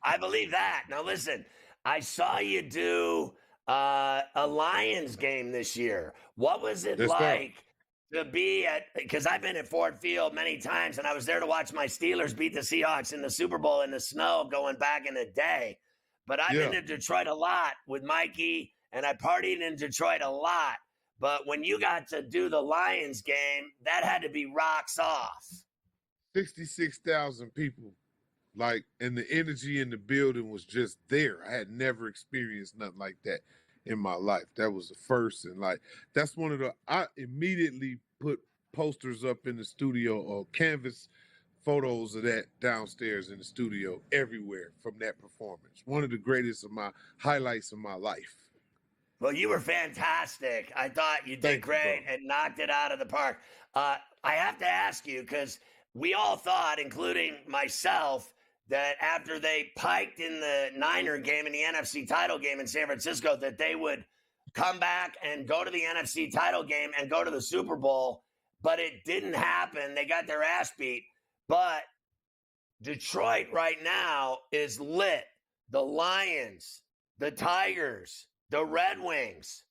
I believe that. Now, listen, I saw you do a Lions game this year. What was it to be at, because I've been at Ford Field many times, and I was there to watch my Steelers beat the Seahawks in the Super Bowl in the snow going back in the day. But I've been to Detroit a lot with Mikey, and I partied in Detroit a lot. But when you got to do the Lions game, that had to be rocks off. 66,000 people Like, and the energy in the building was just there. I had never experienced nothing like that in my life. That was the first. And like, that's one of the, I immediately put posters up in the studio or canvas photos of that downstairs in the studio everywhere from that performance. One of the greatest of my highlights of my life. Well, you were fantastic. I thought you did great and knocked it out of the park. I have to ask you, because we all thought, including myself, that after they piked in the Niner game, in the NFC title game in San Francisco, that they would come back and go to the NFC title game and go to the Super Bowl. But it didn't happen. They got their ass beat. But Detroit right now is lit. The Lions, the Tigers, the Red Wings,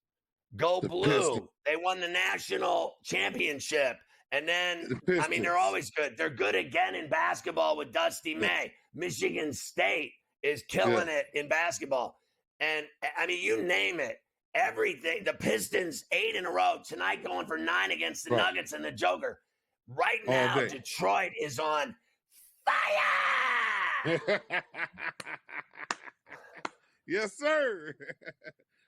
go blue. They won the national championship. And then, I mean, they're always good. They're good again in basketball with Dusty May. Michigan State is killing it in basketball. And, I mean, you name it. Everything. The Pistons, 8 in a row. Tonight going for 9 against the Nuggets and the Joker. Right now, Detroit is on fire. Yes, sir.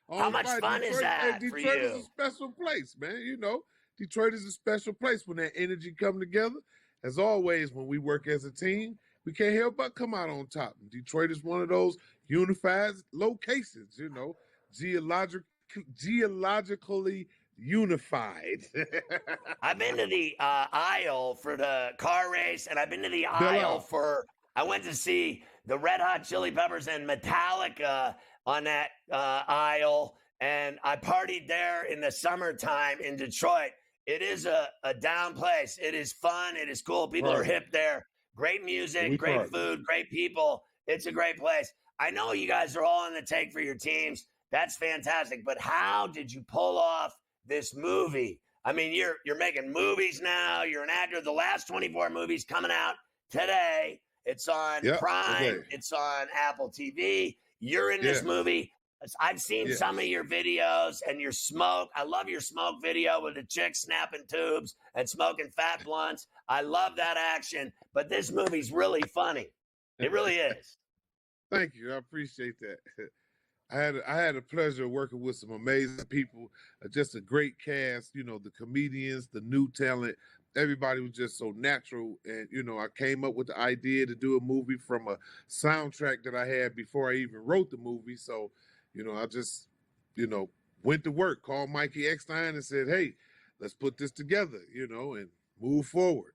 How much fun is that for you? Detroit is a special place, man. You know, Detroit is a special place when that energy come together. As always, when we work as a team, we can't help but come out on top. And Detroit is one of those unified locations, you know, geologically unified. I've been to the aisle for the car race, and I've been to the aisle for, I went to see the Red Hot Chili Peppers and Metallica on that aisle, and I partied there in the summertime in Detroit. It is a down place. It is fun. It is cool. People are hip there. Great music, great food, great people. It's a great place. I know you guys are all on the take for your teams. That's fantastic. But how did you pull off this movie? I mean, you're making movies now. You're an actor. The last 24 movies coming out today. It's on Prime. Okay. It's on Apple TV. You're in this movie. I've seen some of your videos and your smoke. I love your smoke video with the chick snapping tubes and smoking fat blunts. I love that action. But this movie's really funny. It really is. Thank you. I appreciate that. I had a pleasure of working with some amazing people, just a great cast, you know, the comedians, the new talent. Everybody was just so natural. And, you know, I came up with the idea to do a movie from a soundtrack that I had before I even wrote the movie. So, you know, I just, you know, went to work, called Mikey Eckstein and said, hey, let's put this together, you know, and move forward.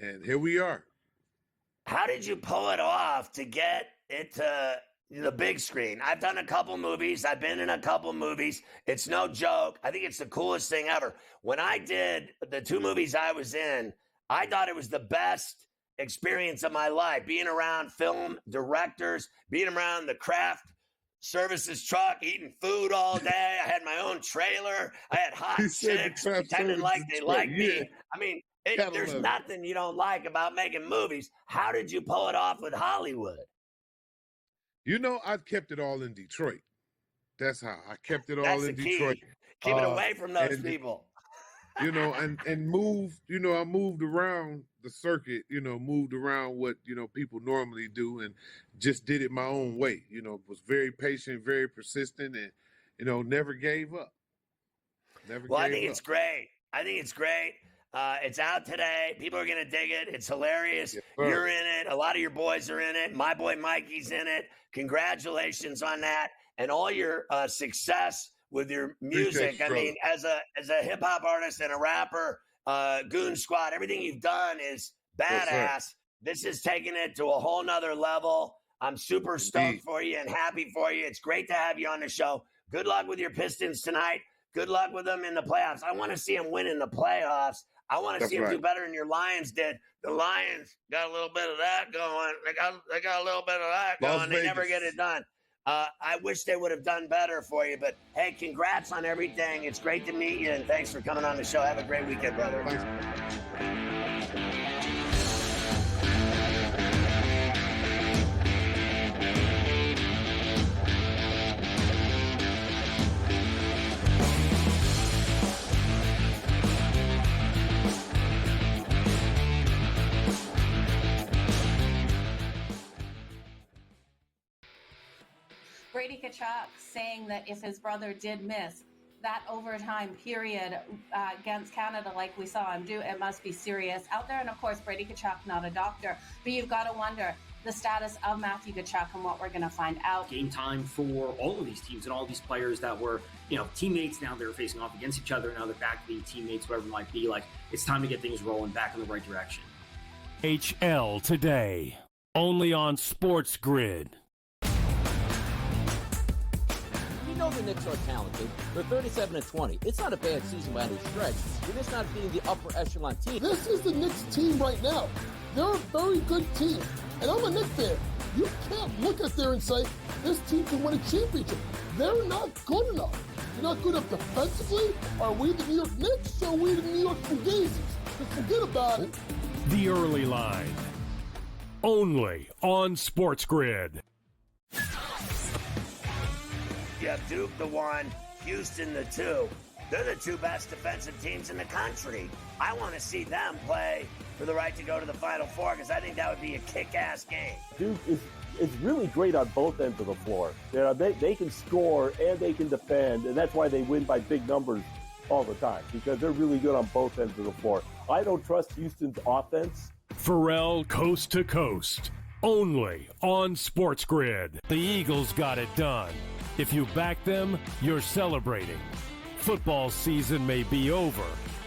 And here we are. How did you pull it off to get it to the big screen? I've done a couple movies. I've been in a couple movies. It's no joke. I think it's the coolest thing ever. When I did the 2 movies I was in, I thought it was the best experience of my life, being around film directors, being around the craft services truck, eating food all day. I had my own trailer. I had hot chicks pretending like they liked me. I mean, there's nothing you don't like about making movies. How did you pull it off with Hollywood? You know, I kept it all in Detroit. That's how I kept it all in Detroit. Keep it away from those people. You know, and moved, you know, I moved around the circuit, you know, moved around what, you know, people normally do and just did it my own way. You know, was very patient, very persistent, and, you know, never gave up. I think it's great. I think it's great. It's out today. People are going to dig it. It's hilarious. Yes, you're in it. A lot of your boys are in it. My boy Mikey's in it. Congratulations on that. And all your success with your music. I mean, as a hip hop artist and a rapper, Goon Squad, everything you've done is badass. This is taking it to a whole nother level. I'm super stoked for you and happy for you. It's great to have you on the show. Good luck with your Pistons tonight. Good luck with them in the playoffs. I want to see them win in the playoffs. I want to see them do better than your Lions did. The Lions got a little bit of that going. They got a little bit of that going. They never get it done. I wish they would have done better for you. But, hey, congrats on everything. It's great to meet you, and thanks for coming on the show. Have a great weekend, brother. Brady Kachuk saying that if his brother did miss that overtime period against Canada like we saw him do, it must be serious out there. And of course, Brady Kachuk, not a doctor, but you've got to wonder the status of Matthew Kachuk and what we're going to find out. Game time for all of these teams and all these players that were, teammates. Now they're facing off against each other. Now they're back to being teammates, whatever it might be. Like, it's time to get things rolling back in the right direction. HL today, only on SportsGrid. We know the Knicks are talented. They're 37-20. It's not a bad season by any stretch. They're just not being the upper echelon team. This is the Knicks team right now. They're a very good team. And I'm a Knicks fan. You can't look at there and say, this team can win a championship. They're not good enough. They're not good enough defensively. Are we the New York Knicks or are we the New York Fugazis? Just forget about it. The Early Line, only on SportsGrid. You have Duke the 1, Houston the 2. They're the 2 best defensive teams in the country. I want to see them play for the right to go to the Final Four because I think that would be a kick-ass game. Duke is really great on both ends of the floor. They can score and they can defend, and that's why they win by big numbers all the time, because they're really good on both ends of the floor. I don't trust Houston's offense. Ferrall coast to coast, only on SportsGrid. The Eagles got it done. If you back them, you're celebrating. Football season may be over,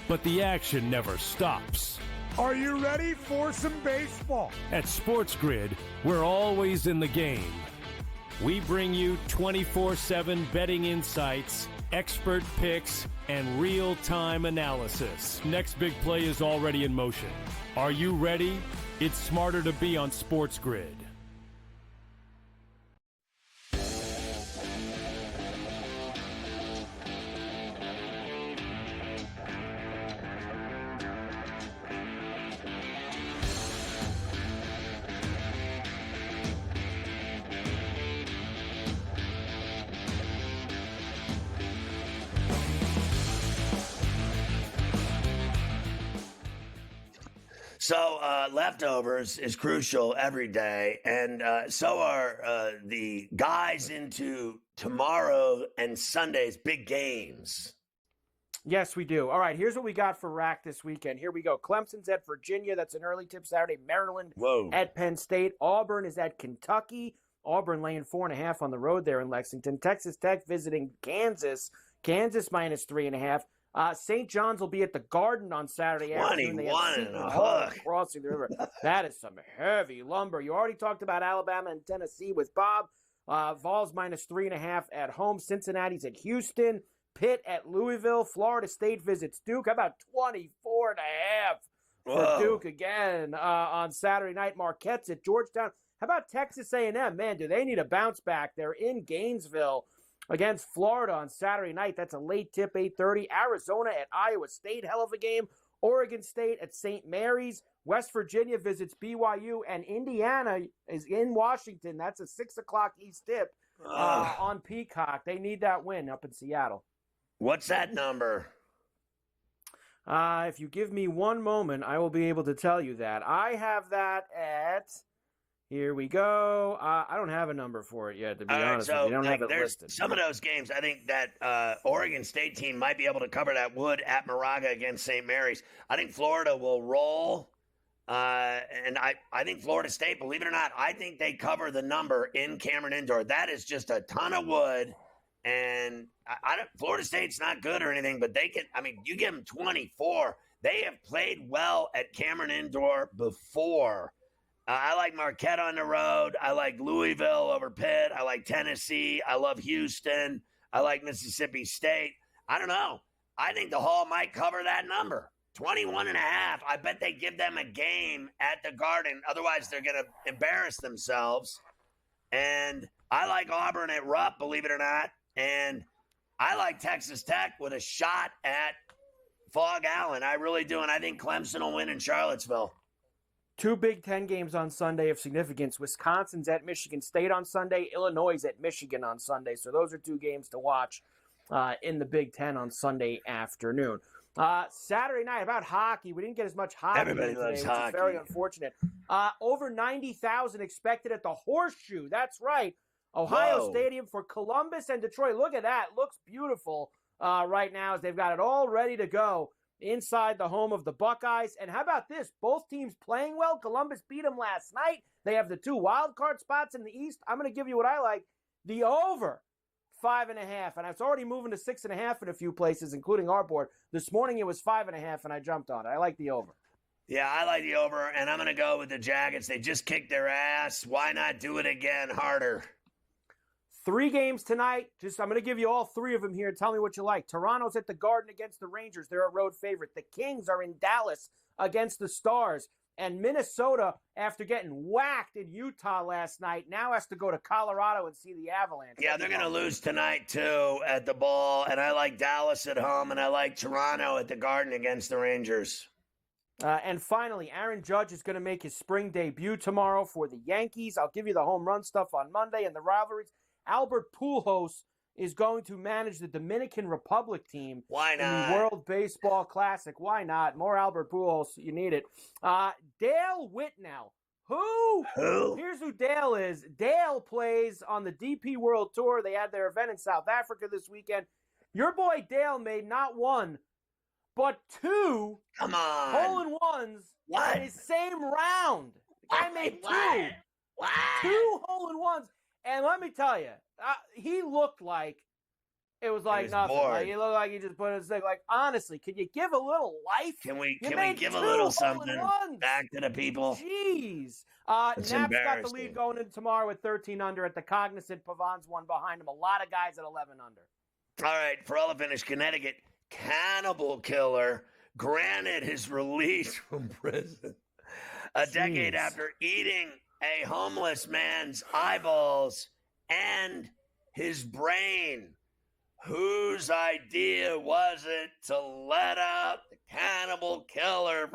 but the action never stops. Are you ready for some baseball? At SportsGrid, we're always in the game. We bring you 24/7 betting insights, expert picks, and real-time analysis. Next big play is already in motion. Are you ready? It's smarter to be on SportsGrid. So leftovers is crucial every day, and so are the guys into tomorrow and Sunday's big games. Yes, we do. All right, here's what we got for Rack this weekend. Here we go. Clemson's at Virginia. That's an early tip Saturday. Maryland at Penn State. Auburn is at Kentucky. Auburn laying 4.5 on the road there in Lexington. Texas Tech visiting Kansas. Kansas -3.5. St. John's will be at the Garden on Saturday afternoon. 21 and a hook. Crossing the river. That is some heavy lumber. You already talked about Alabama and Tennessee with Bob. Vols -3.5 at home. Cincinnati's at Houston. Pitt at Louisville. Florida State visits Duke. How about 24.5 for Duke again on Saturday night? Marquette's at Georgetown. How about Texas A&M? Man, do they need a bounce back? They're in Gainesville against Florida on Saturday night. That's a late tip, 8:30. Arizona at Iowa State, hell of a game. Oregon State at St. Mary's. West Virginia visits BYU, and Indiana is in Washington. That's a 6 o'clock East tip on Peacock. They need that win up in Seattle. What's that number? If you give me one moment, I will be able to tell you that. I have that at... Here we go. I don't have a number for it yet, to be honest with you. I don't have it listed. Some of those games, I think that Oregon State team might be able to cover that wood at Moraga against St. Mary's. I think Florida will roll. And I think Florida State, believe it or not, I think they cover the number in Cameron Indoor. That is just a ton of wood. And Florida State's not good or anything, but they can, you give them 24. They have played well at Cameron Indoor before. I like Marquette on the road. I like Louisville over Pitt. I like Tennessee. I love Houston. I like Mississippi State. I don't know. I think the Hall might cover that number. 21.5. I bet they give them a game at the Garden. Otherwise, they're going to embarrass themselves. And I like Auburn at Rupp, believe it or not. And I like Texas Tech with a shot at Fog Allen. I really do. And I think Clemson will win in Charlottesville. 2 Big Ten games on Sunday of significance. Wisconsin's at Michigan State on Sunday. Illinois is at Michigan on Sunday. So those are 2 games to watch in the Big Ten on Sunday afternoon. Saturday night, about hockey. We didn't get as much hockey Everybody today, loves which hockey. is very unfortunate. Over 90,000 expected at the Horseshoe. That's right. Ohio Stadium for Columbus and Detroit. Look at that. Looks beautiful right now as they've got it all ready to go inside the home of the Buckeyes. And how about this? Both teams playing well. Columbus beat them last night. They have the 2 wild card spots in the East. I'm going to give you what I like. The over 5.5. And it's already moving to 6.5 in a few places, including our board. This morning it was 5.5, and I jumped on it. I like the over. Yeah, I like the over, and I'm going to go with the Jackets. They just kicked their ass. Why not do it again harder? 3 games tonight. I'm going to give you all 3 of them here. Tell me what you like. Toronto's at the Garden against the Rangers. They're a road favorite. The Kings are in Dallas against the Stars. And Minnesota, after getting whacked in Utah last night, now has to go to Colorado and see the Avalanche. Yeah, they're going to lose tonight, too, at the Ball. And I like Dallas at home, and I like Toronto at the Garden against the Rangers. And finally, Aaron Judge is going to make his spring debut tomorrow for the Yankees. I'll give you the home run stuff on Monday and the rivalries. Albert Pujols is going to manage the Dominican Republic team. Why not? In the World Baseball Classic. Why not? More Albert Pujols. You need it. Dale Whitnell. Who? Here's who Dale is. Dale plays on the DP World Tour. They had their event in South Africa this weekend. Your boy Dale made not 1, but 2 hole-in-ones in his same round. The guy made 2. What? 2 hole-in-ones. And let me tell you, he looked like it was like nothing. Like, he looked like he just put his thing. Like, honestly, can you give a little life? Can we give a little something back to the people? Jeez. Knapp's got the lead going into tomorrow with 13 under at the Cognizant. Pavan's 1 behind him. A lot of guys at 11 under. All right, Ferrall finished Connecticut. Cannibal killer granted his release from prison a decade after eating a homeless man's eyeballs and his brain. Whose idea was it to let out the cannibal killer?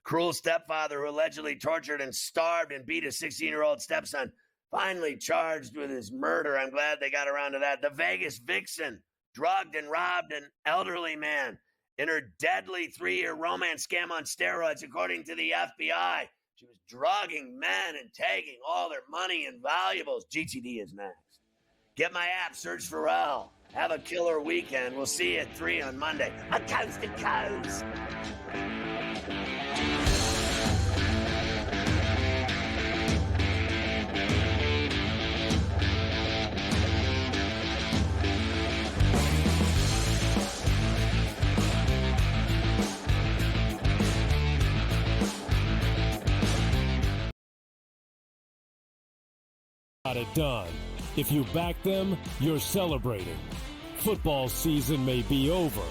Cruel stepfather who allegedly tortured and starved and beat his 16-year-old stepson, finally charged with his murder. I'm glad they got around to that. The Vegas vixen drugged and robbed an elderly man in her deadly 3-year romance scam on steroids, according to the FBI. She was drugging men and taking all their money and valuables. GTD is next. Get my app, search Ferrall. Have a killer weekend. We'll see you at 3 on Monday. A coast to coast. Got it done. If you back them, you're celebrating. Football season may be over,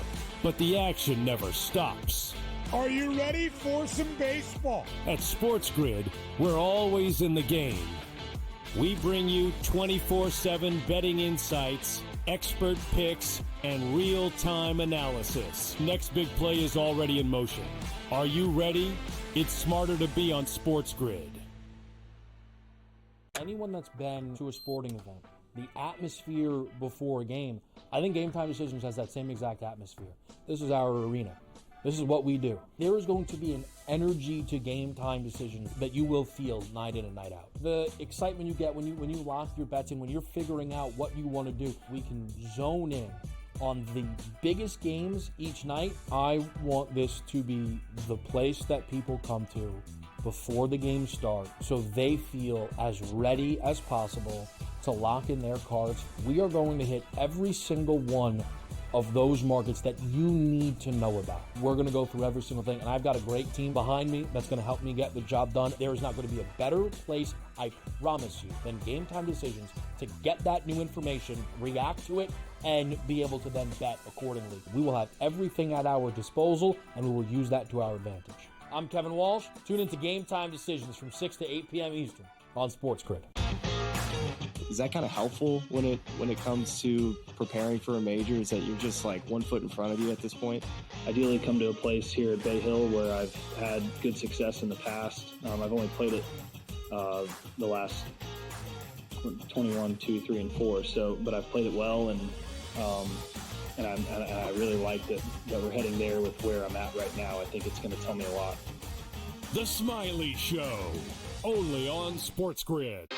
but the action never stops. Are you ready for some baseball? At SportsGrid, we're always in the game. We bring you 24/7 betting insights, expert picks, and real-time analysis. Next big play is already in motion. Are you ready? It's smarter to be on SportsGrid. Anyone that's been to a sporting event, the atmosphere before a game, I think Game Time Decisions has that same exact atmosphere. This is our arena. This is what we do. There is going to be an energy to Game Time Decisions that you will feel night in and night out. The excitement you get when you lock your bets in, when you're figuring out what you want to do, we can zone in on the biggest games each night. I want this to be the place that people come to before the games start so they feel as ready as possible to lock in their cards. We are going to hit every single one of those markets that you need to know about. We're going to go through every single thing, and I've got a great team behind me that's going to help me get the job done. There is not going to be a better place, I promise you, than Game Time Decisions to get that new information, react to it, and be able to then bet accordingly. We will have everything at our disposal, and we will use that to our advantage. I'm Kevin Walsh. Tune into Game Time Decisions from 6 to 8 p.m. Eastern on SportsGrid. Is that kind of helpful when it comes to preparing for a major? Is that you're just like 1 foot in front of you at this point? Ideally come to a place here at Bay Hill where I've had good success in the past. I've only played it the last 21, 2, 3, and 4. But I've played it well, and I really like that we're heading there with where I'm at right now. I think it's going to tell me a lot. The Smiley Show, only on SportsGrid.